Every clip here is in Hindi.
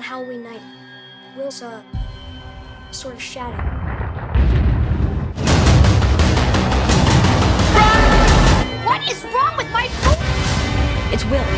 Halloween night, Will's sort of shadow. What is wrong with my phone? It's Will.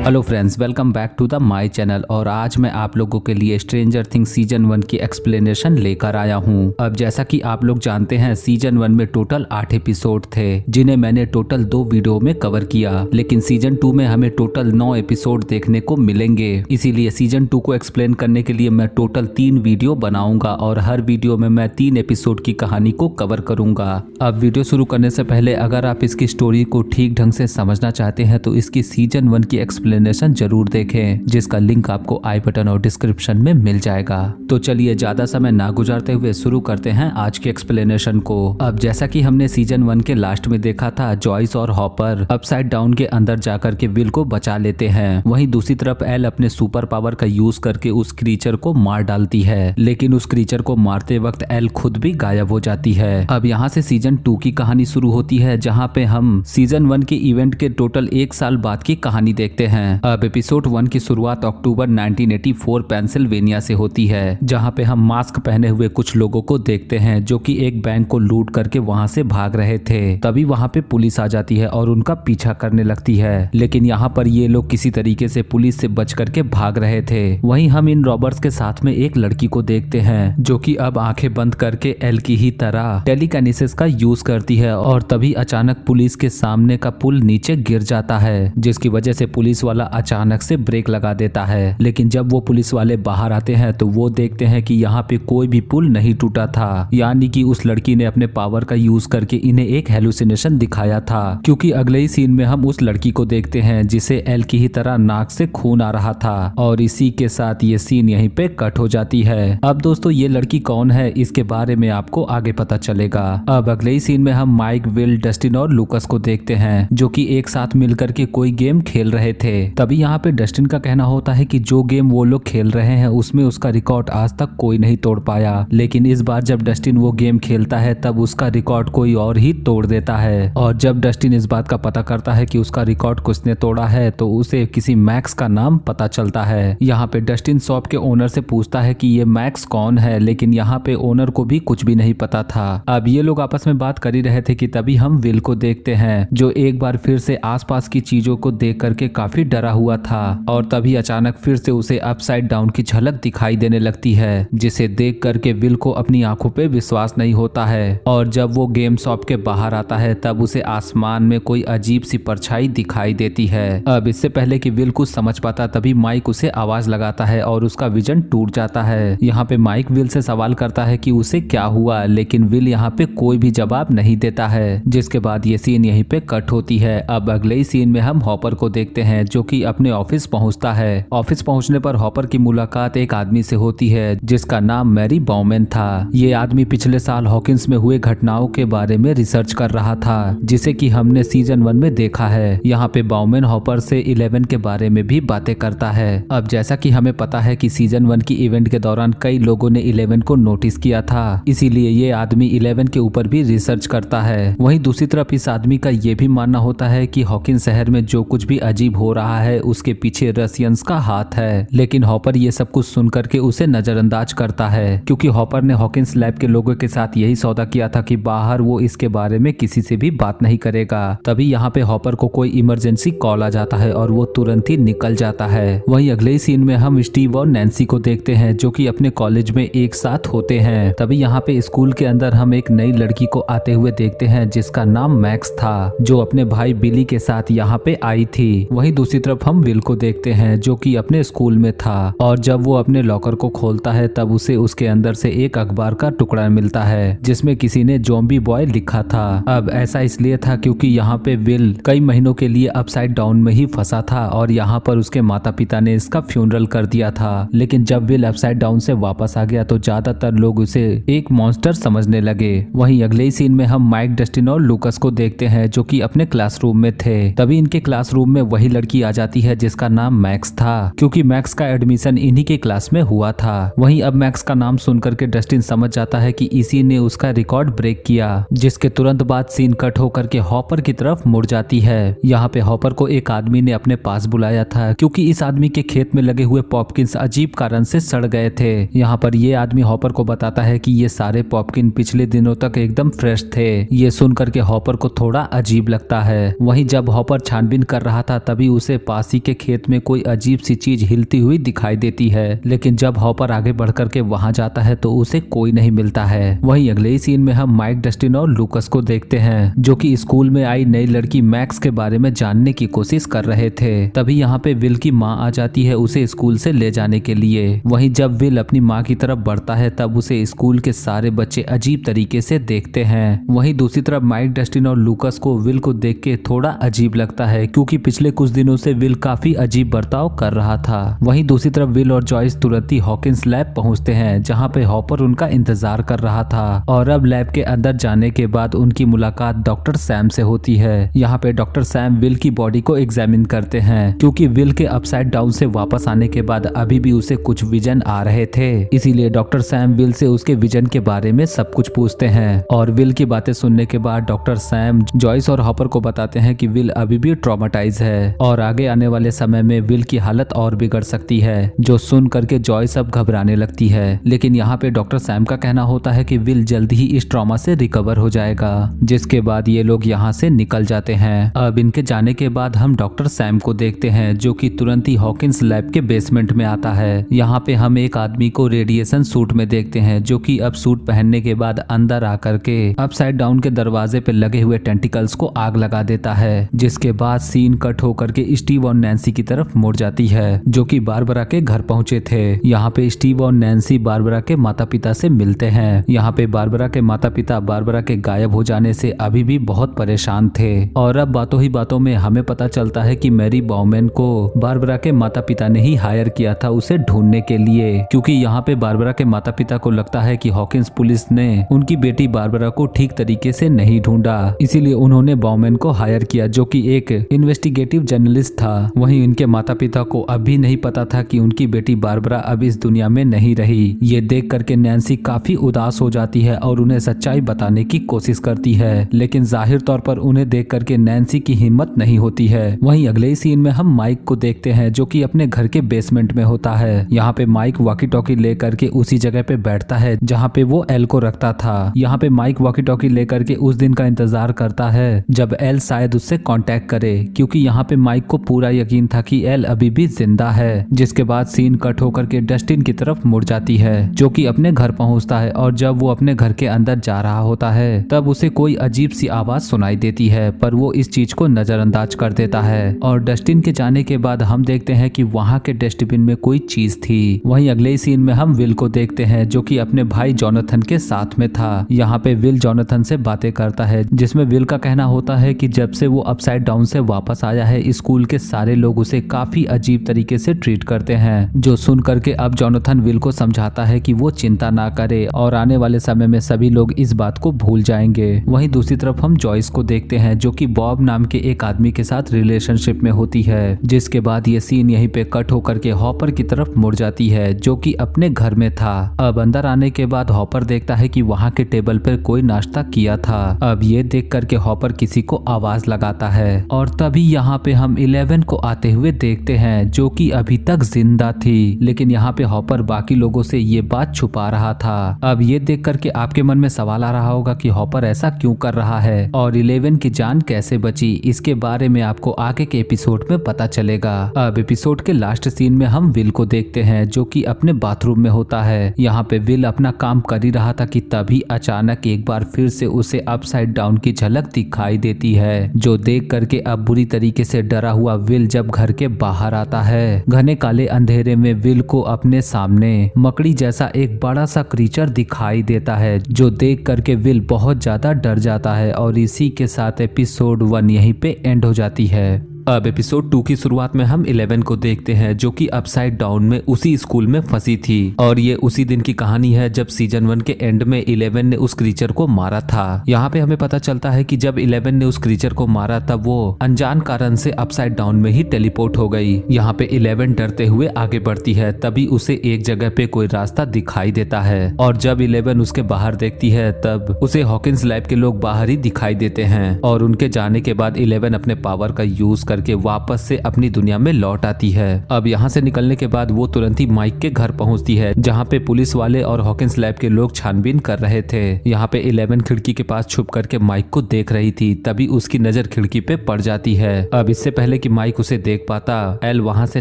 Hello friends, welcome back to the my channel. और आज मैं आप लोगों के लिए स्ट्रेंजर थिंग्स सीजन 1 की एक्सप्लेनेशन लेकर आया हूं। अब जैसा कि आप लोग जानते हैं, सीजन 1 में टोटल 8 एपिसोड थे, जिन्हें मैंने टोटल 2 वीडियो में कवर किया। लेकिन सीजन 2 में हमें टोटल 9 एपिसोड देखने को मिलेंगे। इसीलिए सीजन 2 को एक्सप्लेन करने के लिए मैं टोटल 3 वीडियो बनाऊंगा और हर वीडियो में मैं 3 एपिसोड की कहानी को कवर करूंगा। अब वीडियो शुरू करने से पहले अगर आप इसकी स्टोरी को ठीक ढंग से समझना चाहते हैं तो इसकी सीजन 1 की एक्सप्लेनेशन जरूर देखें, जिसका लिंक आपको आई बटन और डिस्क्रिप्शन में मिल जाएगा। तो चलिए ज्यादा समय ना गुजारते हुए शुरू करते हैं आज के एक्सप्लेनेशन को। अब जैसा कि हमने सीजन 1 के लास्ट में देखा था, जॉयस और हॉपर अपसाइड डाउन के अंदर जाकर के विल को बचा लेते हैं। वहीं दूसरी तरफ एल अपने सुपर पावर का यूज करके उस क्रीचर को मार डालती है, लेकिन उस क्रीचर को मारते वक्त एल खुद भी गायब हो जाती है। अब यहाँ से सीजन 2 की कहानी शुरू होती है, जहाँ पे हम सीजन 1 के इवेंट के टोटल 1 साल बाद की कहानी देखते हैं। अब एपिसोड 1 की शुरुआत अक्टूबर 1984 पेंसिल्वेनिया से होती है, जहां पे हम मास्क पहने हुए कुछ लोगों को देखते हैं जो कि एक बैंक को लूट करके वहां से भाग रहे थे। तभी वहां पे पुलिस आ जाती है और उनका पीछा करने लगती है, लेकिन यहाँ पर ये लोग किसी तरीके से पुलिस से बच करके भाग रहे थे। वहीं हम इन रॉबर्स के साथ में एक लड़की को देखते हैं जो कि अब आंखें बंद करके एल की ही तरह टेलीकाइनेसिस का यूज करती है। और तभी अचानक पुलिस के सामने का पुल नीचे गिर जाता है, जिसकी वजह से पुलिस वाला अचानक से ब्रेक लगा देता है। लेकिन जब वो पुलिस वाले बाहर आते हैं तो वो देखते हैं कि यहाँ पे कोई भी पुल नहीं टूटा था, यानी कि उस लड़की ने अपने पावर का यूज करके इन्हें एक हेलुसिनेशन दिखाया था। क्योंकि अगले ही सीन में हम उस लड़की को देखते हैं जिसे एल की ही तरह नाक से खून आ रहा था। और इसी के साथ ये सीन यहीं पे कट हो जाती है। अब दोस्तों, ये लड़की कौन है इसके बारे में आपको आगे पता चलेगा। अब अगले ही सीन में हम माइक, विल, डस्टिन और लूकस को देखते हैं जो कि एक साथ मिलकर के कोई गेम खेल रहे थे। तभी यहाँ पे डस्टिन का कहना होता है कि जो गेम वो लोग खेल रहे हैं उसमें उसका रिकॉर्ड आज तक कोई नहीं तोड़ पाया। लेकिन इस बार जब डस्टिन वो गेम खेलता है तब उसका रिकॉर्ड कोई और ही तोड़ देता है। और जब डस्टिन इस बात का पता करता है कि उसका रिकॉर्ड किसने तोड़ा है तो उसे किसी मैक्स का नाम पता चलता है। यहाँ पे डस्टिन शॉप के ओनर से पूछता है कि ये मैक्स कौन है, लेकिन यहाँ पे ओनर को भी कुछ भी नहीं पता था। अब ये लोग आपस में बात कर ही रहे थे कि तभी हम विल को देखते हैं जो एक बार फिर से आसपास की चीजों को देख करके काफी डरा हुआ था। और तभी अचानक फिर से उसे अपसाइड डाउन की झलक दिखाई देने लगती है, जिसे देख करके विल को अपनी आंखों पे विश्वास नहीं होता है। और जब वो गेम शॉप के बाहर आता है तब उसे आसमान में कोई अजीब सी परछाई दिखाई देती है। अब इससे पहले कि विल कुछ समझ पाता तभी माइक उसे आवाज लगाता है और उसका विजन टूट जाता है। यहाँ पे माइक विल से सवाल करता है कि उसे क्या हुआ, लेकिन विल यहाँ पे कोई भी जवाब नहीं देता है। जिसके बाद ये सीन यहीं पे कट होती है। अब अगले ही सीन में हम हॉपर को देखते हैं जो कि अपने ऑफिस पहुंचता है। ऑफिस पहुंचने पर हॉपर की मुलाकात एक आदमी से होती है जिसका नाम मैरी बाउमैन था। ये आदमी पिछले साल हॉकिंस में हुए घटनाओं के बारे में रिसर्च कर रहा था, जिसे कि हमने सीजन 1 में देखा है। यहाँ पे बाउमैन हॉपर से 11 के बारे में भी बातें करता है। अब जैसा कि हमें पता है कि सीजन 1 की इवेंट के दौरान कई लोगों ने 11 को नोटिस किया था, इसीलिए ये आदमी 11 के ऊपर भी रिसर्च करता है। वहीं दूसरी तरफ इस आदमी का ये भी मानना होता है कि हॉकिंस शहर में जो कुछ भी अजीब हो रहा है उसके पीछे रशियंस का हाथ है। लेकिन हॉपर ये सब कुछ सुन करके उसे नजरअंदाज करता है, क्योंकि हॉपर ने हॉकिंस लैब के लोगों के साथ यही सौदा किया था कि बाहर वो इसके बारे में किसी से भी बात नहीं करेगा। तभी यहाँ पे हॉपर को कोई इमरजेंसी कॉल आ जाता है और वो तुरंत ही निकल जाता है। वहीं अगले ही सीन में हम स्टीव और नैन्सी को देखते हैं जो कि अपने कॉलेज में एक साथ होते हैं। तभी यहाँ पे स्कूल के अंदर हम एक नई लड़की को आते हुए देखते हैं जिसका नाम मैक्स था, जो अपने भाई बिली के साथ यहाँ पे आई थी। वहीं दूसरी तरफ हम विल को देखते हैं जो कि अपने स्कूल में था। और जब वो अपने लॉकर को खोलता है तब उसे उसके अंदर से एक अखबार का टुकड़ा मिलता है जिसमें किसी ने ज़ॉम्बी बॉय लिखा था। अब ऐसा इसलिए था क्योंकि यहाँ पे विल कई महीनों के लिए अपसाइड डाउन में ही फंसा था और यहाँ पर उसके माता पिता ने इसका फ्यूनरल कर दिया था। लेकिन जब विल अपसाइड डाउन से वापस आ गया तो ज्यादातर लोग उसे एक मॉन्स्टर समझने लगे। वहीं अगले ही सीन में हम माइक, डस्टिन और लूकस को देखते हैं जो कि अपने क्लासरूम में थे। तभी इनके क्लासरूम में वही लड़की आ जाती है जिसका नाम मैक्स था, क्योंकि मैक्स का एडमिशन इन्हीं के क्लास में हुआ था। वहीं अब मैक्स का नाम सुनकर के डस्टिन समझ जाता है कि इसी ने उसका रिकॉर्ड ब्रेक किया, जिसके तुरंत बाद सीन कट होकर के हॉपर की तरफ मुड़ जाती है। यहाँ पे हॉपर को एक आदमी ने अपने पास बुलाया था, क्योंकि इस आदमी के खेत में लगे हुए पॉपकिन्स अजीब कारण से सड़ गए थे। यहाँ पर ये आदमी हॉपर को बताता है कि ये सारे पॉपकिन पिछले दिनों तक एकदम फ्रेश थे। ये सुन करके हॉपर को थोड़ा अजीब लगता है। वहीं जब हॉपर छानबीन कर रहा था तभी उसे पास ही के खेत में कोई अजीब सी चीज हिलती हुई दिखाई देती है, लेकिन जब हॉपर आगे बढ़ करके वहां जाता है तो उसे कोई नहीं मिलता है। वहीं अगले ही सीन में हम माइक, डस्टिन और लूकस को देखते हैं, जो कि स्कूल में आई नई लड़की मैक्स के बारे में जानने की कोशिश कर रहे थे। तभी यहाँ पे विल की माँ आ जाती है उसे स्कूल से ले जाने के लिए। वहीं जब विल अपनी माँ की तरफ बढ़ता है तब उसे स्कूल के सारे बच्चे अजीब तरीके से देखते हैं। वहीं दूसरी तरफ माइक, डस्टिन और लूकस को विल को देख के थोड़ा अजीब लगता है, क्योंकि पिछले कुछ दिनों से विल काफी अजीब बर्ताव कर रहा था। वहीं दूसरी तरफ विल और जॉयस तुरंत ही हॉकिंस लैब पहुंचते हैं, जहां पे हॉपर उनका इंतजार कर रहा था। और अब लैब के अंदर जाने के बाद उनकी मुलाकात डॉक्टर सैम से होती है। यहाँ पे डॉक्टर सैम विल की बॉडी को एग्जामिन करते हैं, क्योंकि विल के अपसाइड डाउन से वापस आने के बाद अभी भी उसे कुछ विजन आ रहे थे। इसीलिए डॉक्टर सैम विल से उसके विजन के बारे में सब कुछ पूछते हैं। और विल की बातें सुनने के बाद डॉक्टर सैम जॉयस और हॉपर को बताते हैं कि विल अभी भी ट्रॉमेटाइज है और आगे आने वाले समय में विल की हालत और बिगड़ सकती है, जो सुन करके जॉयस अब घबराने लगती है। लेकिन यहाँ पे डॉक्टर सैम का कहना होता है कि विल जल्द ही इस ट्रॉमा से रिकवर हो जाएगा, जिसके बाद ये लोग यहाँ से निकल जाते हैं। अब इनके जाने के बाद हम डॉक्टर सैम को देखते हैं, जो कि तुरंत ही हॉकिंस लैब के बेसमेंट में आता है। यहाँ पे हम एक आदमी को रेडिएशन सूट में देखते हैं, जो कि अब सूट पहनने के बाद अंदर आकर के अपसाइड डाउन के दरवाजे पे लगे हुए टेंटिकल्स को आग लगा देता है। जिसके बाद सीन कट होकर के स्टीव और नैन्सी की तरफ मुड़ जाती है, जो कि बारबरा के घर पहुंचे थे। यहाँ पे स्टीव और नैन्सी बारबरा के माता पिता से मिलते हैं। यहाँ पे बारबरा के माता पिता बारबरा के गायब हो जाने से अभी भी बहुत परेशान थे। और अब बातों ही बातों में हमें पता चलता है कि मैरी बाउमैन को बारबरा के माता पिता ने ही हायर किया था उसे ढूंढने के लिए, क्योंकि यहाँ पे बारबरा के माता पिता को लगता है कि हॉकिंस पुलिस ने उनकी बेटी बारबरा को ठीक तरीके से नहीं ढूंढा, इसीलिए उन्होंने बाउमैन को हायर किया, जो कि एक इन्वेस्टिगेटिव जर्नलिस्ट था। वहीं उनके माता पिता को अभी नहीं पता था कि उनकी बेटी बारबरा अब इस दुनिया में नहीं रही। ये देख करके नैन्सी काफी उदास हो जाती है और उन्हें सच्चाई बताने की कोशिश करती है, लेकिन जाहिर तौर पर उन्हें देख करके नैन्सी की हिम्मत नहीं होती है। वहीं अगले ही सीन में हम माइक को देखते हैं, जो कि अपने घर के बेसमेंट में होता है। यहाँ पे माइक वॉकी टॉकी लेकर के उसी जगह पे बैठता है जहाँ पे वो एल को रखता था। यहाँ पे माइक वॉकी टॉकी लेकर के उस दिन का इंतजार करता है जब एल शायद उससे कांटेक्ट करे, क्योंकि यहाँ पे माइक को पूरा यकीन था कि एल अभी भी जिंदा है। जिसके बाद सीन कट होकर के डस्टिन की तरफ मुड़ जाती है, जो कि अपने घर पहुंचता है। और जब वो अपने घर के अंदर जा रहा होता है तब उसे कोई अजीब सी आवाज सुनाई देती है, पर वो इस चीज को नजरअंदाज कर देता है। और डस्टिन के जाने के बाद हम देखते हैं कि वहाँ के डस्टबिन में कोई चीज थी। वहीं अगले सीन में हम विल को देखते हैं, जो कि अपने भाई जोनाथन के साथ में था। यहाँ पे विल जोनाथन से बातें करता है, जिसमें विल का कहना होता है कि जब से वो अपसाइड डाउन से वापस आया है स्कूल के सारे लोग उसे काफी अजीब तरीके से ट्रीट करते हैं, जो सुन करके अब जोनाथन विल को समझाता है कि वो चिंता ना करे और आने वाले समय में सभी लोग इस बात को भूल जाएंगे। वहीं दूसरी तरफ हम जॉयस को देखते हैं, जो कि बॉब नाम के एक आदमी के साथ रिलेशनशिप में होती है। जिसके बाद ये सीन यहीं पे कट होकर के हॉपर की तरफ मुड़ जाती है, जो कि अपने घर में था। अब अंदर आने के बाद हॉपर देखता है कि वहाँ के टेबल पर कोई नाश्ता किया था। अब ये देख करके हॉपर किसी को आवाज लगाता है और तभी यहाँ पे हम 11 को आते हुए देखते हैं, जो कि अभी तक जिंदा थी, लेकिन यहाँ पे हॉपर बाकी लोगों से ये बात छुपा रहा था। अब ये देख करके आपके मन में सवाल आ रहा होगा कि हॉपर ऐसा क्यों कर रहा है और 11 की जान कैसे बची। इसके बारे में आपको आगे के एपिसोड में पता चलेगा। अब एपिसोड के लास्ट सीन में हम विल को देखते हैं, जो कि अपने बाथरूम में होता है। यहाँ पे विल अपना काम कर ही रहा था कि तभी अचानक एक बार फिर से उसे अपसाइड डाउन की झलक दिखाई देती है, जो देख करके अब बुरी तरीके से डरा हुआ विल जब घर के बाहर आता है। घने काले अंधेरे में विल को अपने सामने मकड़ी जैसा एक बड़ा सा क्रीचर दिखाई देता है, जो देख करके विल बहुत ज्यादा डर जाता है। और इसी के साथ एपिसोड 1 यहीं पे एंड हो जाती है। अब एपिसोड 2 की शुरुआत में हम 11 को देखते हैं जो कि अपसाइड डाउन में उसी स्कूल में फंसी थी और ये उसी दिन की कहानी है जब सीजन 1 के एंड में 11 ने उस क्रीचर को मारा था। यहाँ पे हमें पता चलता है कि जब 11 ने उस क्रीचर को मारा तब वो अनजान कारण से अपसाइड डाउन में ही टेलीपोर्ट हो गई। यहाँ पे 11 डरते हुए आगे बढ़ती है, तभी उसे एक जगह पे कोई रास्ता दिखाई देता है और जब 11 उसके बाहर देखती है तब उसे हॉकिंस लैब के लोग बाहर ही दिखाई देते हैं और उनके जाने के बाद 11 अपने पावर का यूज करके वापस से अपनी दुनिया में लौट आती है। अब यहाँ से निकलने के बाद वो तुरंत ही माइक के घर पहुंचती है जहाँ पे पुलिस वाले और हॉकिंस लैब के लोग छानबीन कर रहे थे। यहाँ पे 11 खिड़की के पास छुप करके माइक को देख रही थी, तभी उसकी नजर खिड़की पे पड़ जाती है। अब इससे पहले कि माइक उसे देख पाता, एल वहाँ से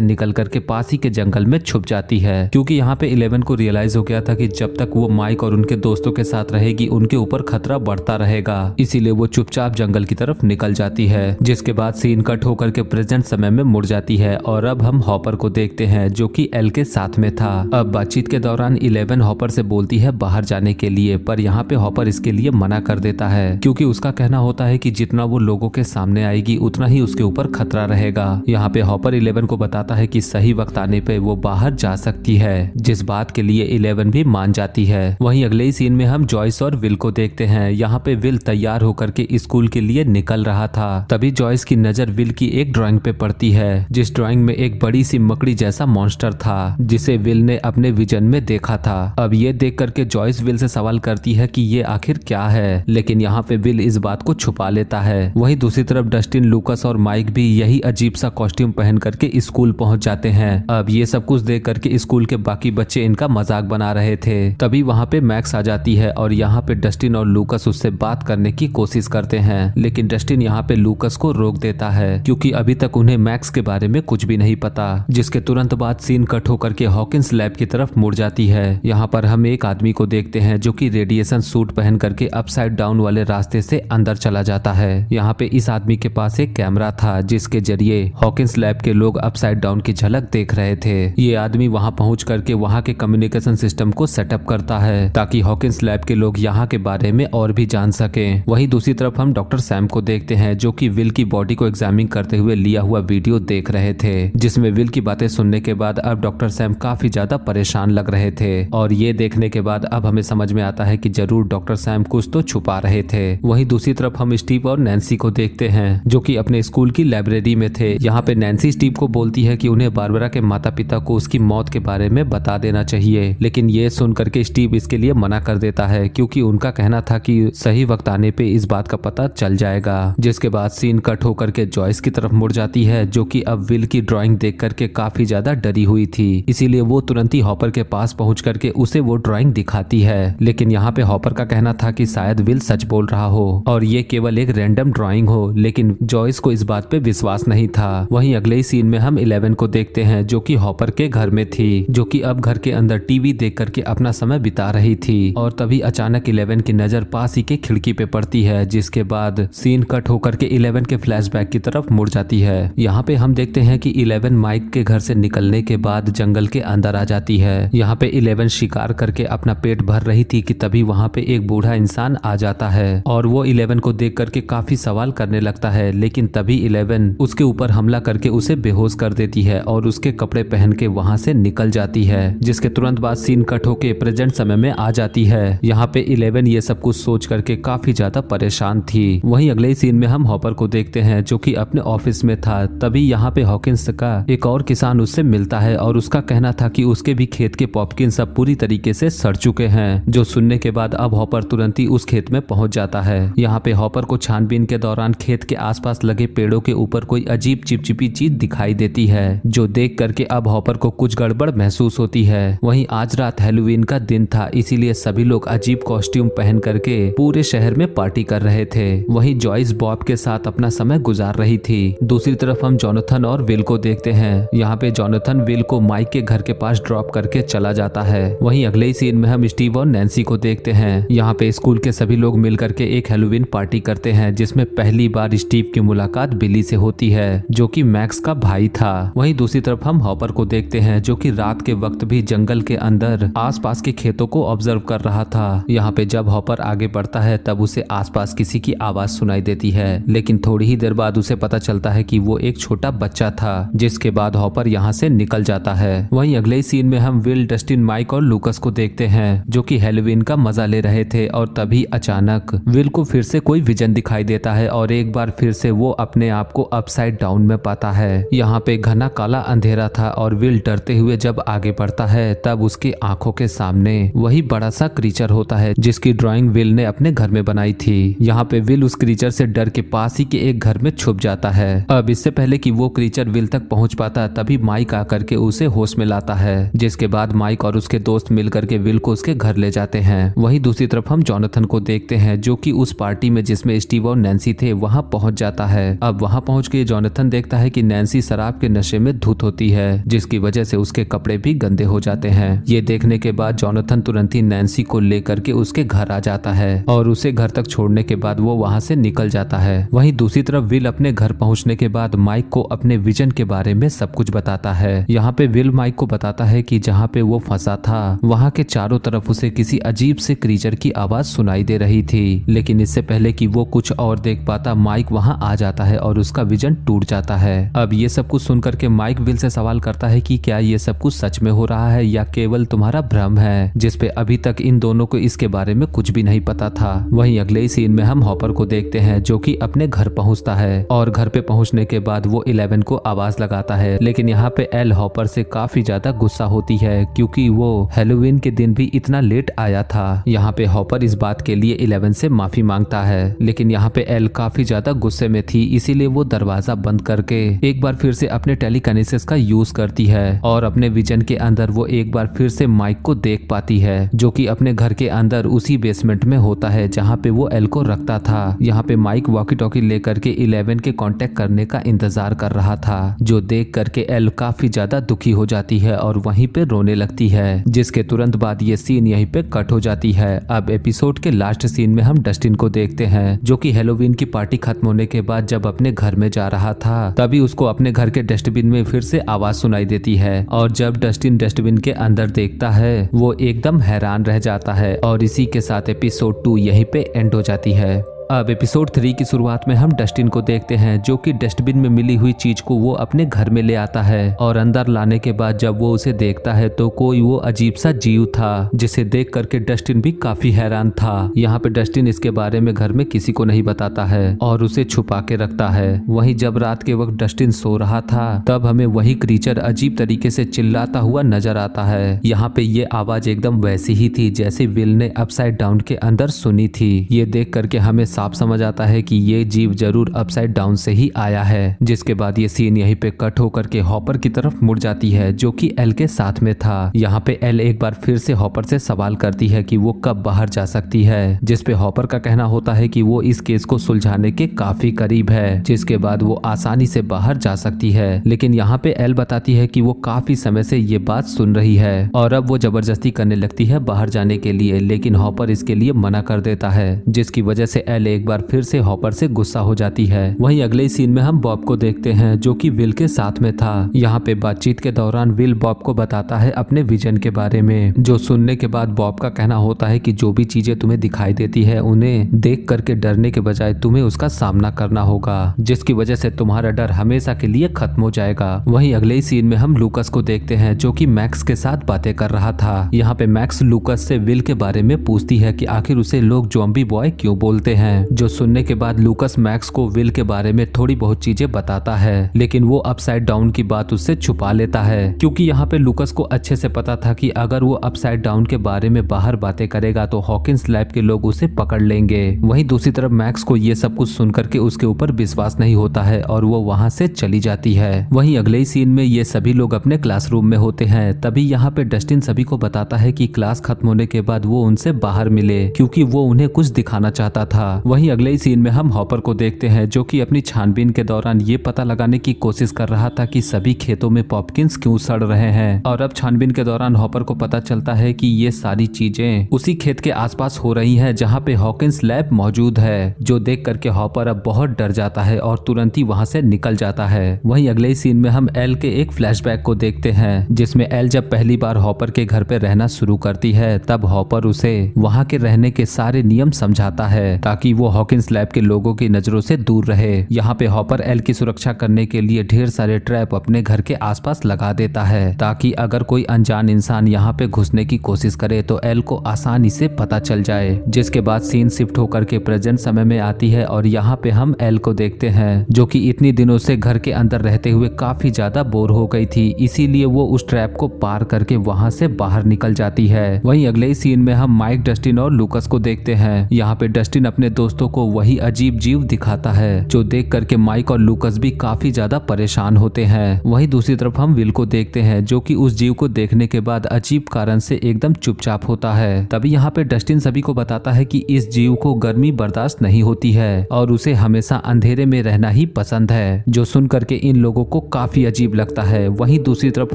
निकल करके पास ही के जंगल में छुप जाती है क्योंकि यहाँ पे 11 को रियलाइज हो गया था कि जब तक वो माइक और उनके दोस्तों के साथ रहेगी उनके ऊपर खतरा बढ़ता रहेगा, इसीलिए वो चुपचाप जंगल की तरफ निकल जाती है। जिसके बाद सीन कट होकर के प्रेजेंट समय में मुड़ जाती है और अब हम हॉपर को देखते हैं जो कि एल के साथ में था। अब बातचीत के दौरान 11 हॉपर से बोलती है बाहर जाने के लिए, पर यहाँ पे हॉपर इसके लिए मना कर देता है क्योंकि उसका कहना होता है कि जितना वो लोगों के सामने आएगी उतना ही उसके ऊपर खतरा रहेगा। यहाँ पे हॉपर 11 को बताता है कि सही वक्त आने पे वो बाहर जा सकती है, जिस बात के लिए 11 भी मान जाती है। वहीं अगले ही सीन में हम जॉयस और विल को देखते हैं। यहाँ पे विल तैयार होकर के स्कूल के लिए निकल रहा था, तभी जॉयस की नजर विल की एक ड्राइंग पे पड़ती है जिस ड्राइंग में एक बड़ी सी मकड़ी जैसा मॉन्स्टर था जिसे विल ने अपने विजन में देखा था। अब ये देख करके जॉयस विल से सवाल करती है कि ये आखिर क्या है, लेकिन यहाँ पे विल इस बात को छुपा लेता है। वहीं दूसरी तरफ डस्टिन, लूकस और माइक भी यही अजीब सा कॉस्ट्यूम पहन करके स्कूल पहुंच जाते हैं। अब ये सब कुछ देख करके स्कूल के बाकी बच्चे इनका मजाक बना रहे थे, तभी वहाँ पे मैक्स आ जाती है और यहाँ पे डस्टिन और लूकस उससे बात करने की कोशिश करते हैं, लेकिन डस्टिन यहाँ पे लूकस को रोक देता है क्योंकि अभी तक उन्हें मैक्स के बारे में कुछ भी नहीं पता। जिसके तुरंत बाद सीन कट होकर के हॉकिंस लैब की तरफ मुड़ जाती है। यहाँ पर हम एक आदमी को देखते हैं जो कि रेडिएशन सूट पहन करके अपसाइड डाउन वाले रास्ते से अंदर चला जाता है। यहाँ पे इस आदमी के पास एक कैमरा था जिसके जरिए हॉकिंस लैब के लोग अपसाइड डाउन की झलक देख रहे थे। ये आदमी वहाँ पहुँच करके वहाँ के कम्युनिकेशन सिस्टम को सेटअप करता है ताकि हॉकिंस लैब के लोग यहाँ के बारे में और भी जान सके। वहीं दूसरी तरफ हम डॉक्टर सैम को देखते हैं जो कि विल की बॉडी को एग्जामिन करते हुए लिया हुआ वीडियो देख रहे थे, जिसमें विल की बातें सुनने के बाद अब डॉक्टर सैम काफी ज्यादा परेशान लग रहे थे और ये देखने के बाद अब हमें समझ में आता है कि जरूर डॉक्टर सैम कुछ तो छुपा रहे थे। वहीं दूसरी तरफ हम स्टीव और नैन्सी को देखते हैं जो कि अपने स्कूल की लाइब्रेरी में थे। यहाँ पे नैन्सी स्टीव को बोलती है कि उन्हें बारबरा के माता पिता को उसकी मौत के बारे में बता देना चाहिए, लेकिन ये सुन करके स्टीव इसके लिए मना कर देता है क्योंकि उनका कहना था कि सही वक्त आने पे इस बात का पता चल जाएगा। जिसके बाद सीन कट होकर के जॉयस की तरफ मुड़ जाती है जो कि अब विल की ड्राइंग देख करके काफी ज्यादा डरी हुई थी, इसीलिए वो तुरंत ही हॉपर के पास पहुंच करके उसे वो ड्राइंग दिखाती है। लेकिन यहाँ पे हॉपर का कहना था कि शायद विल सच बोल रहा हो और ये केवल एक रैंडम ड्राइंग हो, लेकिन जॉयस को इस बात पे विश्वास नहीं था। वहीं अगले ही सीन में हम 11 को देखते हैं जो कि हॉपर के घर में थी, जो कि अब घर के अंदर टीवी देख करके अपना समय बिता रही थी और तभी अचानक 11 की नजर पास ही के खिड़की पे पड़ती है। जिसके बाद सीन कट होकर के 11 के फ्लैशबैक की तरफ मुड़ जाती है। यहाँ पे हम देखते हैं कि 11 माइक के घर से निकलने के बाद जंगल के अंदर आ जाती है। यहाँ पे 11 शिकार करके अपना पेट भर रही थी कि तभी वहाँ पे एक बूढ़ा इंसान आ जाता है और वो 11 को देख करके काफी सवाल करने लगता है, लेकिन तभी 11 उसके ऊपर हमला करके उसे बेहोश कर देती है और उसके कपड़े पहन के वहाँ से निकल जाती है। जिसके तुरंत बाद सीन कट होके प्रेजेंट समय में आ जाती है। यहाँ पे 11 ये सब कुछ सोच करके काफी ज्यादा परेशान थी। वहीं अगले सीन में हम हॉपर को देखते हैं जो कि अपने ऑफिस में था, तभी यहाँ पे हॉकिंस का एक और किसान उससे मिलता है और उसका कहना था कि उसके भी खेत के पॉपकिन सब पूरी तरीके से सड़ चुके हैं। जो सुनने के बाद अब हॉपर तुरंत ही उस खेत में पहुंच जाता है। यहाँ पे हॉपर को छानबीन के दौरान खेत के आसपास लगे पेड़ों के ऊपर कोई अजीब चिपचिपी चीज दिखाई देती है, जो देख करके अब हॉपर को कुछ गड़बड़ महसूस होती है। वहीं आज रात हैलोवीन का दिन था, इसीलिए सभी लोग अजीब कॉस्ट्यूम पहन करके पूरे शहर में पार्टी कर रहे थे। वहीं जॉयस बॉब के साथ अपना समय गुजार रही थी। दूसरी तरफ हम जोनाथन और विल को देखते हैं। यहाँ पे जोनाथन विल को माइक के घर के पास ड्रॉप करके चला जाता है। वहीं अगले ही सीन में हम स्टीव और नैन्सी को देखते हैं। यहाँ पे स्कूल के सभी लोग मिल करके एक हैलोवीन पार्टी करते हैं, जिसमें पहली बार स्टीव की मुलाकात बिली से होती है जो कि मैक्स का भाई था। वहीं दूसरी तरफ हम हॉपर को देखते हैं जो कि रात के वक्त भी जंगल के अंदर आसपास के खेतों को ऑब्जर्व कर रहा था। यहाँ पे जब हॉपर आगे बढ़ता है तब उसे आसपास किसी की आवाज सुनाई देती है, लेकिन थोड़ी ही देर बाद उसे पता चलता है कि वो एक छोटा बच्चा था। जिसके बाद हॉपर यहाँ से निकल जाता है। वहीं अगले ही सीन में हम विल, डस्टिन, माइक और लूकस को देखते हैं जो कि हैलोवीन का मजा ले रहे थे और तभी अचानक विल को फिर से कोई विजन दिखाई देता है और एक बार फिर से वो अपने आप को अपसाइड डाउन में पाता है। यहाँ पे घना काला अंधेरा था और विल डरते हुए जब आगे बढ़ता है तब उसकी आंखों के सामने वही बड़ा सा क्रीचर होता है जिसकी ड्राइंग विल ने अपने घर में बनाई थी। यहाँ पे विल उस क्रीचर से डर के पास ही के एक घर में छुप जाता है। अब इससे पहले कि वो क्रीचर विल तक पहुंच पाता तभी माइक आकर के उसे होश में लाता है। जिसके बाद माइक और उसके दोस्त मिलकर के विल को उसके घर ले जाते हैं। वहीं दूसरी तरफ हम जोनाथन को देखते हैं जो कि उस पार्टी में जिसमें स्टीव और नैन्सी थे वहां पहुंच जाता है। अब वहां पहुंच के जोनाथन देखता है कि नैन्सी शराब के नशे में धुत होती है जिसकी वजह से उसके कपड़े भी गंदे हो जाते हैं। ये देखने के बाद जोनाथन तुरंत ही नैन्सी को लेकर के उसके घर आ जाता है और उसे घर तक छोड़ने के बाद वो वहां से निकल जाता है। वहीं दूसरी तरफ विल अपने घर पहुंचने के बाद माइक को अपने विजन के बारे में सब कुछ बताता है। यहाँ पे विल माइक को बताता है कि जहाँ पे वो फंसा था वहाँ के चारों तरफ उसे किसी अजीब से क्रीचर की आवाज सुनाई दे रही थी, लेकिन इससे पहले कि वो कुछ और देख पाता माइक वहाँ आ जाता है और उसका विजन टूट जाता है। अब ये सब कुछ सुनकर के माइक विल से सवाल करता है कि क्या ये सब कुछ सच में हो रहा है या केवल तुम्हारा भ्रम है, जिसपे अभी तक इन दोनों को इसके बारे में कुछ भी नहीं पता था। वहीं अगले ही सीन में हम हॉपर को देखते हैं जो कि अपने घर पहुंचता है और घर पे पहुंचने के बाद वो 11 को आवाज लगाता है, लेकिन यहाँ पे एल हॉपर से काफी ज्यादा गुस्सा होती है क्योंकि वो हैलोवीन के दिन भी इतना लेट आया था। यहाँ पे हॉपर इस बात के लिए 11 से माफी मांगता है, लेकिन यहाँ पे एल काफी ज्यादा गुस्से में थी इसीलिए वो दरवाजा बंद करके एक बार फिर से अपने टेलीकाइनेसिस का यूज करती है और अपने विजन के अंदर वो एक बार फिर से माइक को देख पाती है जो कि अपने घर के अंदर उसी बेसमेंट में होता है जहाँ पे वो एल को रखता था। यहाँ पे माइक वॉकी टॉकी लेकर के 11 के कांटेक्ट करने का इंतजार कर रहा था, जो देख करके एल काफी ज्यादा दुखी हो जाती है और वहीं पे रोने लगती है। जिसके तुरंत बाद ये सीन यहीं पे कट हो जाती है। अब एपिसोड के लास्ट सीन में हम डस्टिन को देखते हैं जो कि हैलोवीन की पार्टी खत्म होने के बाद जब अपने घर में जा रहा था तभी उसको अपने घर के डस्टबिन में फिर से आवाज सुनाई देती है और जब डस्टिन डस्टबिन के अंदर देखता है वो एकदम हैरान रह जाता है और इसी के साथ एपिसोड 2 यहीं पे एंड हो जाती है। अब एपिसोड 3 की शुरुआत में हम डस्टिन को देखते हैं जो कि डस्टबिन में मिली हुई चीज को वो अपने घर में ले आता है और अंदर लाने के बाद जब वो उसे देखता है तो कोई वो अजीब सा जीव था जिसे देख करके डस्टिन भी काफी हैरान था। यहाँ पे डस्टिन इसके बारे में घर में किसी को नहीं बताता है और उसे छुपा के रखता है। वहीं जब रात के वक्त डस्टिन सो रहा था तब हमें वही क्रीचर अजीब तरीके से चिल्लाता हुआ नजर आता है। यहाँ पे ये आवाज एकदम वैसी ही थी जैसे विल ने अपसाइड डाउन के अंदर सुनी थी। ये देख करके हमें साफ समझ आता है कि ये जीव जरूर अपसाइड डाउन से ही आया है। जिसके बाद ये सीन यहीं पे कट होकर के हॉपर की तरफ मुड़ जाती है जो कि एल के साथ में था। यहाँ पे एल एक बार फिर से हॉपर से सवाल करती है कि वो कब बाहर जा सकती है, जिसपे हॉपर का कहना होता है कि वो इस केस को सुलझाने के काफी करीब है, जिसके बाद वो आसानी से बाहर जा सकती है। लेकिन यहाँ पे एल बताती है कि वो काफी समय से ये बात सुन रही है और अब वो जबरदस्ती करने लगती है बाहर जाने के लिए, लेकिन हॉपर इसके लिए मना कर देता है, जिसकी वजह से एल एक बार फिर से हॉपर से गुस्सा हो जाती है। वहीं अगले सीन में हम बॉब को देखते हैं जो कि विल के साथ में था। यहाँ पे बातचीत के दौरान विल बॉब को बताता है अपने विजन के बारे में, जो सुनने के बाद बॉब का कहना होता है कि जो भी चीजें तुम्हें दिखाई देती है उन्हें देख करके डरने के बजाय तुम्हें उसका सामना करना होगा, जिसकी वजह से तुम्हारा डर हमेशा के लिए खत्म हो जाएगा। वहीं अगले ही सीन में हम लूकस को देखते हैं जो कि मैक्स के साथ बातें कर रहा था। यहाँ पे मैक्स लूकस से विल के बारे में पूछती है कि आखिर उसे लोग ज़ॉम्बी बॉय क्यों बोलते हैं, जो सुनने के बाद लूकस मैक्स को विल के बारे में थोड़ी बहुत चीजें बताता है, लेकिन वो अपसाइड डाउन की बात उससे छुपा लेता है क्योंकि यहाँ पे लूकस को अच्छे से पता था कि अगर वो अपसाइड डाउन के बारे में बाहर बातें करेगा तो हॉकिंस लैब के लोग उसे पकड़ लेंगे। वहीं दूसरी तरफ मैक्स को ये सब कुछ सुनकर के उसके ऊपर विश्वास नहीं होता है और वो वहाँ से चली जाती है। वहीं अगले ही सीन में ये सभी लोग अपने क्लासरूम में होते हैं, तभी यहाँ पे डस्टिन सभी को बताता है कि क्लास खत्म होने के बाद वो उनसे बाहर मिले क्योंकि वो उन्हें कुछ दिखाना चाहता था। वहीं अगले ही सीन में हम हॉपर को देखते हैं जो कि अपनी छानबीन के दौरान ये पता लगाने की कोशिश कर रहा था कि सभी खेतों में पॉपकिंस क्यों सड़ रहे हैं, और अब छानबीन के दौरान हॉपर को पता चलता है कि ये सारी चीजें उसी खेत के आसपास हो रही हैं जहाँ पे हॉकिंस लैब मौजूद है, जो देख करके हॉपर अब बहुत डर जाता है और तुरंत ही वहाँ से निकल जाता है। वहीं अगले ही सीन में हम एल के एक फ्लैशबैक को देखते हैं जिसमें एल जब पहली बार हॉपर के घर पे रहना शुरू करती है तब हॉपर उसे वहाँ के रहने के सारे नियम समझाता है ताकि ताकि वो हॉकिंस लैब के लोगों की नजरों से दूर रहे। यहाँ पे हॉपर एल की सुरक्षा करने के लिए ढेर सारे ट्रैप अपने घर के आसपास लगा देता है ताकि अगर कोई अनजान इंसान यहाँ पे घुसने की कोशिश करे तो एल को आसानी से पता चल जाए। जिसके बाद सीन शिफ्ट होकर के प्रेजेंट समय में आती है और यहाँ पे हम एल को देखते हैं जो कि इतनी दिनों से घर के अंदर रहते हुए काफी ज्यादा बोर हो गई थी, इसीलिए वो उस ट्रैप को पार करके वहां से बाहर निकल जाती है। वहीं अगले ही सीन में हम माइक, डस्टिन और लूकस को देखते हैं। यहाँ पे डस्टिन अपने दोस्तों को वही अजीब जीव दिखाता है जो देख करके माइक और लूकस भी काफी ज्यादा परेशान होते हैं। वहीं दूसरी तरफ हम विल को देखते हैं जो कि उस जीव को देखने के बाद अजीब कारण से एकदम चुपचाप होता है। तभी यहाँ पे डस्टिन सभी को बताता है कि इस जीव को गर्मी बर्दाश्त नहीं होती है और उसे हमेशा अंधेरे में रहना ही पसंद है, जो सुन करके इन लोगों को काफी अजीब लगता है। वहीं दूसरी तरफ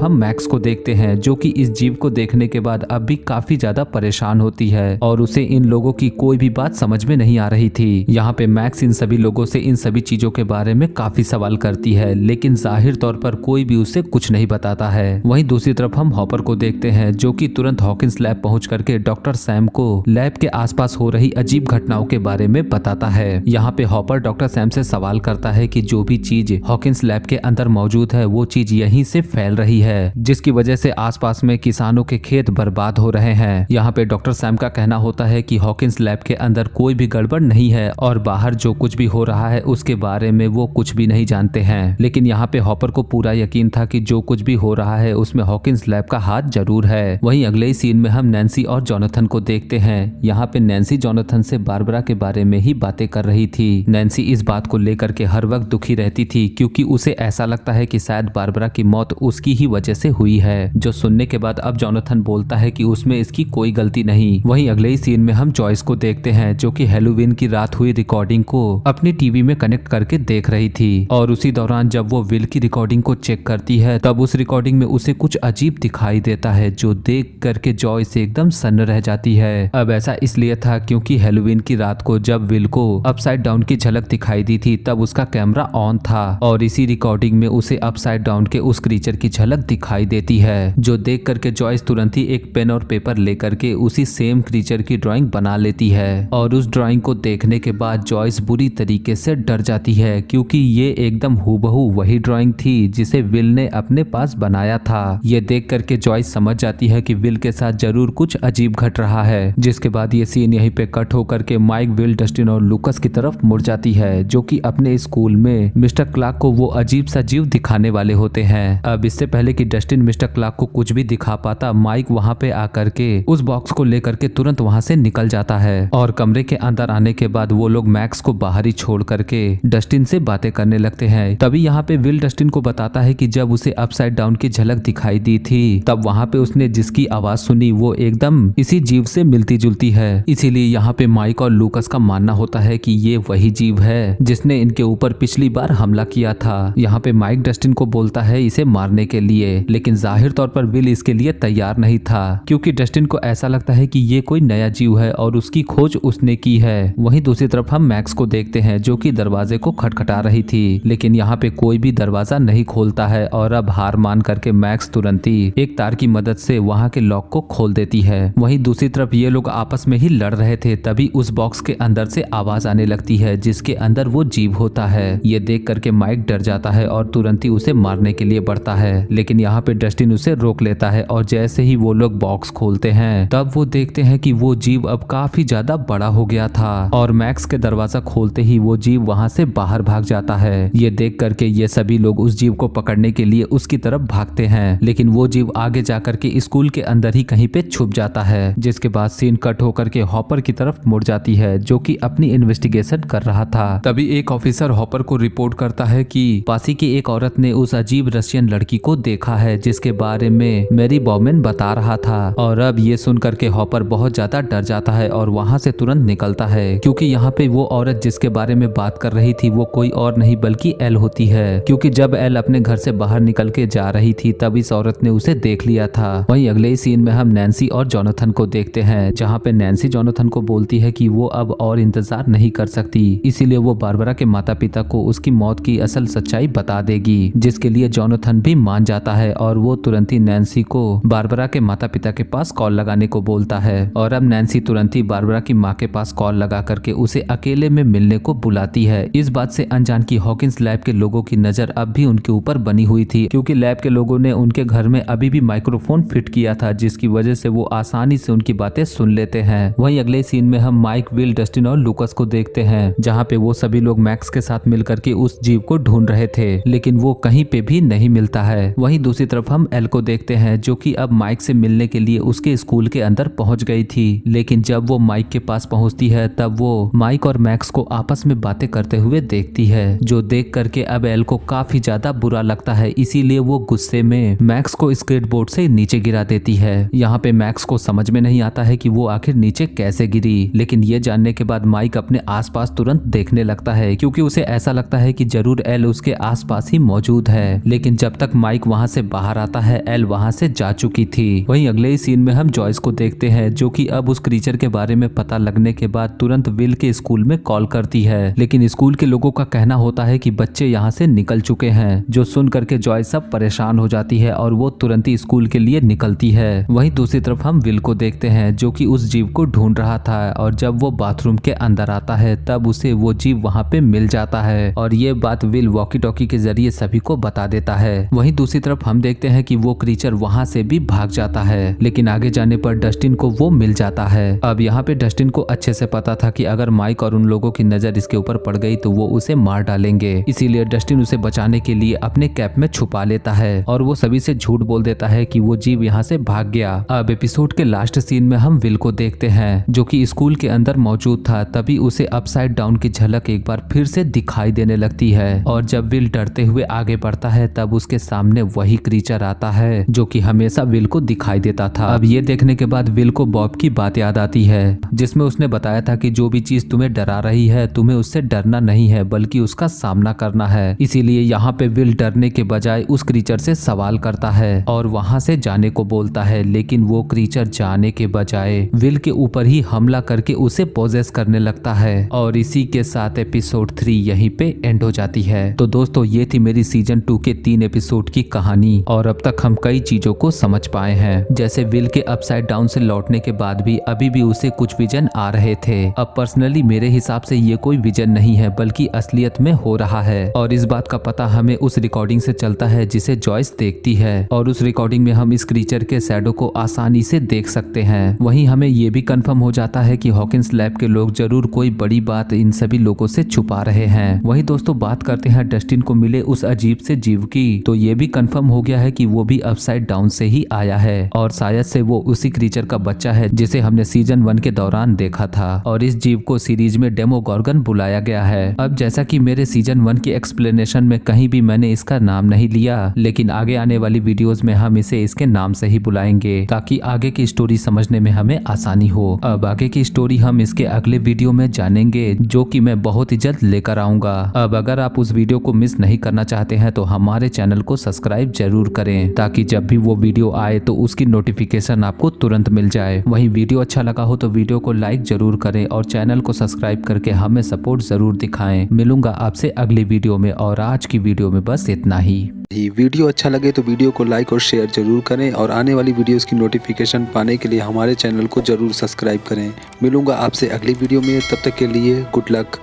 हम मैक्स को देखते हैं जो कि इस जीव को देखने के बाद अब भी काफी ज्यादा परेशान होती है और उसे इन लोगों की कोई भी बात समझ में नहीं आ रही थी। यहाँ पे मैक्स इन सभी लोगों से इन सभी चीजों के बारे में काफी सवाल करती है लेकिन जाहिर तौर पर कोई भी उसे कुछ नहीं बताता है। वहीं दूसरी तरफ हम हॉपर को देखते हैं जो कि तुरंत हॉकिंस लैब पहुंच करके डॉक्टर सैम को लैब के आसपास हो रही अजीब घटनाओं के बारे में बताता है। यहाँ पे हॉपर डॉक्टर सैम से सवाल करता है कि जो भी चीज हॉकिंस लैब के अंदर मौजूद है वो चीज यहीं से फैल रही है जिसकी वजह से आसपास में किसानों के खेत बर्बाद हो रहे हैं। यहाँ पे डॉक्टर सैम का कहना होता है कि हॉकिंस लैब के अंदर कोई भी गड़बड़ नहीं है और बाहर जो कुछ भी हो रहा है उसके बारे में वो कुछ भी नहीं जानते हैं। लेकिन यहाँ पे हॉपर को पूरा यकीन था कि जो कुछ भी हो रहा है उसमें हॉकिंस लैब का हाथ जरूर है। वहीं अगले ही सीन में हम नैन्सी और जोनाथन को देखते हैं। यहाँ पे नैन्सी जोनाथन से बारबरा के बारे में ही बातें कर रही थी। नैन्सी इस बात को लेकर के हर वक्त दुखी रहती थी क्योंकि उसे ऐसा लगता है कि शायद बारबरा की मौत उसकी ही वजह से हुई है, जो सुनने के बाद अब जोनाथन बोलता है कि उसमें इसकी कोई गलती नहीं। वहीं अगले ही सीन में हम जॉयस को देखते हैं जो कि हैलोवीन की रात हुई रिकॉर्डिंग को अपनी टीवी में कनेक्ट करके देख रही थी और उसी दौरान जब वो विल की रिकॉर्डिंग को चेक करती है तब उस रिकॉर्डिंग में उसे कुछ अजीब दिखाई देता है जो देख करके जॉयस एकदम सन्न रह जाती है। अब ऐसा इसलिए था क्योंकि हैलोवीन की रात को जब विल को अपसाइड डाउन की झलक दिखाई दी थी तब उसका कैमरा ऑन था और इसी रिकॉर्डिंग में उसे अपसाइड डाउन के उस क्रीचर की झलक दिखाई देती है, जो देख करके जॉयस तुरंत ही एक पेन और पेपर लेकर के उसी सेम क्रीचर की ड्राइंग बना लेती है और उस ड्राइंग को देखने के बाद जॉयस बुरी तरीके से डर जाती है क्योंकि ये एकदम हूबहू वही ड्राइंग थी जिसे विल ने अपने पास बनाया था। ये देख करके जॉयस समझ जाती है कि विल के साथ जरूर कुछ अजीब घट रहा है। जिसके बाद ये सीन यहीं पे कट होकर के माइक, विल, डस्टिन और लूकस की तरफ मुड़ जाती है जो कि अपने स्कूल में मिस्टर क्लार्क को वो अजीब सा जीव दिखाने वाले होते हैं। अब इससे पहले कि डस्टिन मिस्टर क्लार्क को कुछ भी दिखा पाता, माइक वहाँ पे आकर के उस बॉक्स को लेकर के तुरंत वहाँ से निकल जाता है और कमरे के अंदर आने के बाद वो लोग मैक्स को बाहर ही छोड़ करके डस्टिन से बातें करने लगते हैं। तभी यहाँ पे विल डस्टिन को बताता है कि जब उसे अपसाइड डाउन की झलक दिखाई दी थी तब वहाँ पे उसने जिसकी आवाज सुनी वो एकदम इसी जीव से मिलती जुलती है। इसीलिए यहाँ पे माइक और लूकस का मानना होता है कि ये वही जीव है जिसने इनके ऊपर पिछली बार हमला किया था। यहाँ पे माइक डस्टिन को बोलता है इसे मारने के लिए, लेकिन जाहिर तौर पर विल इसके लिए तैयार नहीं था क्योंकि डस्टिन को ऐसा लगता है कि ये कोई नया जीव है और उसकी खोज उसने की है। वहीं दूसरी तरफ हम मैक्स को देखते हैं जो कि दरवाजे को खटखटा रही थी लेकिन यहाँ पे कोई भी दरवाजा नहीं खोलता है और अब हार मान करके मैक्स तुरंत ही एक तार की मदद से वहाँ के लॉक को खोल देती है। वहीं दूसरी तरफ ये लोग आपस में ही लड़ रहे थे तभी उस बॉक्स के अंदर से आवाज आने लगती है जिसके अंदर वो जीव होता है। ये देख करके माइक डर जाता है और तुरंत ही उसे मारने के लिए बढ़ता है, लेकिन यहाँ पे डस्टिन उसे रोक लेता है और जैसे ही वो लोग बॉक्स खोलते हैं तब वो देखते हैं कि वो जीव अब काफी ज्यादा बड़ा हो गया था और मैक्स के दरवाजा खोलते ही वो जीव वहाँ से बाहर भाग जाता है। ये देख करके ये सभी लोग उस जीव को पकड़ने के लिए उसकी तरफ भागते हैं लेकिन वो जीव आगे जाकर के स्कूल के अंदर ही कहीं पे छुप जाता है। जिसके बाद सीन कट होकर के हॉपर की तरफ मुड़ जाती है जो कि अपनी इन्वेस्टिगेशन कर रहा था। तभी एक ऑफिसर हॉपर को रिपोर्ट करता है कि पासी की एक औरत ने उस अजीब रशियन लड़की को देखा है जिसके बारे में मैरी बॉमन बता रहा था और अब ये सुन करके हॉपर बहुत ज्यादा डर जाता है और वहाँ से तुरंत निकलता है क्योंकि यहाँ पे वो औरत जिसके बारे में बात कर रही थी वो कोई और नहीं बल्कि एल होती है क्योंकि जब एल अपने घर से बाहर निकल के जा रही थी तब इस औरत ने उसे देख लिया था। वहीं अगले ही सीन में हम नैन्सी और जोनाथन को देखते हैं जहाँ पे नैन्सी जोनाथन को बोलती है कि वो अब और इंतजार नहीं कर सकती, इसीलिए वो बारबरा के माता पिता को उसकी मौत की असल सच्चाई बता देगी, जिसके लिए जोनाथन भी मान जाता है और वो तुरंत ही नैन्सी को बारबरा के माता पिता के पास कॉल लगाने को बोलता है और अब नैन्सी तुरंत ही बारबरा की माँ के पास कॉल लगा करके उसे अकेले में मिलने को बुलाती है। इस बात से अनजान की हॉकिंस लैब के लोगों की नजर अब भी उनके ऊपर बनी हुई थी, क्योंकि लैब के लोगों ने उनके घर में अभी भी माइक्रोफोन फिट किया था, जिसकी वजह से वो आसानी से उनकी बातें सुन लेते हैं। वहीं अगले सीन में हम माइक, विल, डस्टिन और लूकस को देखते हैं, जहाँ पे वो सभी लोग मैक्स के साथ मिलकर के उस जीव को ढूंढ रहे थे, लेकिन वो कहीं पे भी नहीं मिलता है। वहीं दूसरी तरफ हम एल को देखते हैं, जो कि अब माइक से मिलने के लिए उसके स्कूल के अंदर पहुंच गई थी। लेकिन जब वो माइक के पास पहुंचती है तब वो माइक और मैक्स को आपस में बातें करते हुए देखती है, जो देख करके अब एल को काफी ज्यादा बुरा लगता है। इसीलिए वो गुस्से में मैक्स को स्केटबोर्ड से नीचे गिरा देती है। यहाँ पे मैक्स को समझ में नहीं आता है कि वो आखिर नीचे कैसे गिरी, लेकिन ये जानने के बाद माइक अपने आसपास तुरंत देखने लगता है, क्योंकि उसे ऐसा लगता है कि जरूर एल उसके आसपास ही मौजूद है। लेकिन जब तक माइक वहाँ से बाहर आता है, एल वहाँ से जा चुकी थी। वहीं अगले ही सीन में हम जॉयस को देखते हैं, जो कि अब उस क्रीचर के बारे में पता लगने के बाद तुरंत विल के स्कूल में कॉल करती है। लेकिन स्कूल के लोगों का कहना होता है कि बच्चे यहाँ से निकल चुके हैं, जो सुन करके जॉयस सब परेशान हो जाती है और वो तुरंत ही स्कूल के लिए निकलती है। वहीं दूसरी तरफ हम विल को देखते हैं, जो कि उस जीव को ढूंढ रहा था, और जब वो बाथरूम के अंदर आता है तब उसे वो जीव वहाँ पे मिल जाता है, और ये बात विल वॉकी टॉकी के जरिए सभी को बता देता है। वहीं दूसरी तरफ हम देखते हैं कि वो क्रीचर वहाँ से भी भाग जाता है, लेकिन आगे जाने पर डस्टिन को वो मिल जाता है। अब यहाँ पे डस्टिन को अच्छे से पता था कि अगर माइक और उन लोगों की नजर इसके ऊपर पड़ गई तो वो उसे मार डालेंगे, इसीलिए डस्टिन उसे बचाने के लिए अपने कैप में छुपा लेता है, और वो सभी से झूठ बोल देता है कि वो जीव यहाँ से भाग गया। अब एपिसोड के लास्ट सीन में हम विल को देखते हैं, जो कि स्कूल के अंदर मौजूद था। तभी उसे अपसाइड डाउन की झलक एक बार फिर से दिखाई देने लगती है, और जब विल डरते हुए आगे बढ़ता है तब उसके सामने वही क्रीचर आता है, जो कि हमेशा विल को दिखाई देता था। अब ये देखने के बाद विल को बॉब की बात याद आती है, जिसमें उसने बताया था कि जो भी चीज तुम्हें डरा रही है, तुम्हें उससे डरना नहीं है बल्कि उसका सामना करना है। इसीलिए यहाँ पे विल डरने के बजाय उस क्रीचर से सवाल करता है और वहां से जाने को बोलता है, लेकिन वो क्रीचर जाने के बजाय विल के ऊपर ही हमला करके उसे पोजेस करने लगता है। और इसी के साथ एपिसोड 3 यहीं पे एंड हो जाती है। तो दोस्तों, ये थी मेरी सीजन 2 के 3 एपिसोड की कहानी, और अब तक हम कई चीजों को समझ पाए हैं, जैसे विल के अपसाइड डाउन से लौटने के बाद भी अभी भी उसे कुछ विजन आ रहे थे। अब पर्सनली मेरे हिसाब से ये कोई विजन नहीं है बल्कि असलियत में हो रहा है, और इस बात का पता हमें उस रिकॉर्डिंग से चलता है जिसे जॉयस देखती है, और उस रिकॉर्डिंग में हम इस क्रीचर के शैडो को आसानी से देख सकते हैं। वहीं हमें ये भी कंफर्म हो जाता है कि हॉकिंस लैब के लोग जरूर कोई बड़ी बात इन सभी लोगों से छुपा रहे हैं। वहीं दोस्तों, बात करते हैं डस्टिन को मिले उस अजीब से जीव की, तो ये भी कंफर्म हो गया है कि वो भी अपसाइड डाउन से ही आया है, और शायद से वो उसी क्रीचर का बच्चा है जिसे हमने सीजन 1 के दौरान देखा था, और इस जीव को सीरीज में डेमोगॉर्गन बुलाया गया है। अब जैसा कि मेरे सीजन 1 की एक्सप्लेनेशन में कहीं भी मैंने इसका नाम नहीं लिया, लेकिन आगे आने वाली वीडियोस में हम इसे इसके नाम से ही बुलाएंगे, ताकि आगे की स्टोरी समझने में हमें आसानी हो। अब आगे की स्टोरी हम इसके अगले वीडियो में जानेंगे, जो कि मैं बहुत ही जल्द लेकर आऊंगा। अब अगर आप उस वीडियो को मिस नहीं करना चाहते हैं तो हमारे चैनल को सब्सक्राइब जरूर करें, ताकि जब भी वो वीडियो आए तो उसकी नोटिफिकेशन आपको तुरंत मिल जाए। वहीं वीडियो अच्छा लगा हो तो वीडियो को लाइक जरूर करें और चैनल को सब्सक्राइब करके हमें सपोर्ट जरूर दिखाएं। मिलूंगा आपसे अगली वीडियो में, और आज की वीडियो में बस इतना ही। वीडियो अच्छा लगे तो वीडियो को लाइक और शेयर जरूर करें, और आने वाली वीडियोस की नोटिफिकेशन पाने के लिए हमारे चैनल को जरूर सब्सक्राइब करें। मिलूंगा आपसे अगली वीडियो में, तब तक के लिए गुड लक।